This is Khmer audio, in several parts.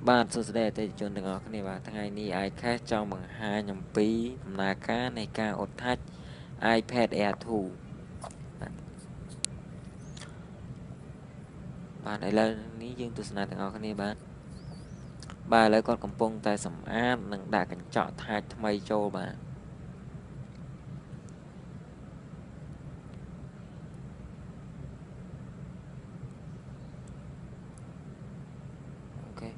បាទសួស្តីអតិថិជនទាំងអស់គ្នាបាទថ្ងៃនេះ iCash ចង់បង្ហាញអំពីដំណើរការនៃការអ៊ុតថាច់ iPad Air 2បាទឥឡូវនេះយើងទស្សនាទាំងអស់គ្នាបាទឥឡូវគាត់កំពុងតែសម្អាតនិងដាក់កញ្ចក់ថាច់ថ្មីចូលបាទអូខេ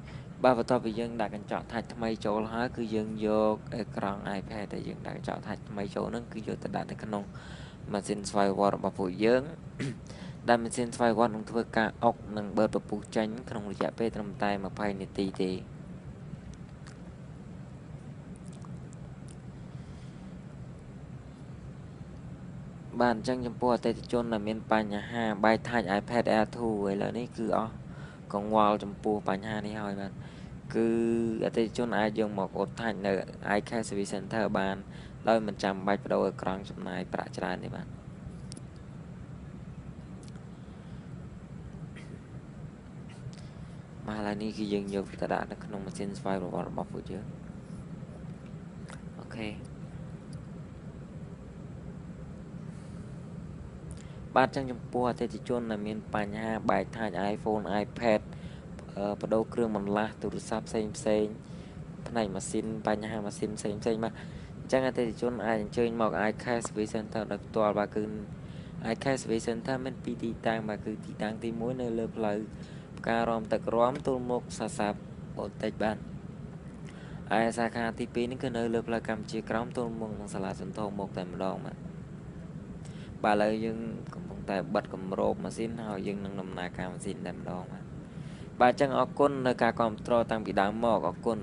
បាទបន្ទាប់ពីយើងដាក់កញ្ចក់ថាច់ថ្មីចូលហើយគឺយើងយកអេក្រង់ iPad ដែលយើងដាក់កញ្ចក់ថាច់ថ្មីចូលហ្នឹងគឺយកទៅដាក់នៅក្នុងម៉ាស៊ីនស្វ័យវត្តរបស់ពួកយើងដែលម៉ាស៊ីនស្វ័យវត្តនឹងធ្វើការអុកនិងបឺតពពុះចេញក្នុងរយៈពេលត្រឹមតែ20នាទីទេបាទអញ្ចឹងចំពោះអតិថិជនដែលមានបញ្ហាបែកថាច់ iPad Air 2 ឥឡូវនេះគឺអស់កង្វល់ចំពោះបញ្ហានេះហើយបាទគឺអតិថិជនអាចយកមកអ៊ុតថាច់នៅ iCash Service Center បានដោយមិនចាំបាច់បដូរអេក្រង់ចំណាយប្រាក់ច្រើនទេបាទឥឡូវនេះគឺយើងយកទៅដាក់នៅក្នុងម៉ាស៊ីនស្វ័យប្រវត្តិរបស់ពួកយើងអូខេបាទចឹងចំពោះអតិថិជនដែលមានបញ្ហាបែកថាច់ iPhone iPad បដូរគ្រឿងបន្លាស់ទូរស័ព្ទផ្សេងផ្នែកម៉ាស៊ីនបញ្ហាម៉ាស៊ីនផ្សេងបាទអញ្ចឹងអតិថិជនអាចអញ្ជើញមក iCash Service Center ដោយផ្ទាល់បាទគឺ iCash Service Center មាន2ទីតាំងបាទគឺទីតាំងទី1នៅលើផ្លូវផ្ការរំទឹករំទល់មុខសាសាអូតិចបាទហើយសាខាទី2នេះគឺនៅលើផ្លូវកម្ពុជាក្រោមទល់មុខនឹងសាលាសន្ធោមុខតែម្ដងបាទឥឡូវយើងកំពុងតែបិទគម្របម៉ាស៊ីនហើយយើងនឹងដំណើរការម៉ាស៊ីនតែម្ដងបាទអញ្ចឹងអរគុណនៅការគ្រប់គ្រងតាំងពីដើមមកអរគុណ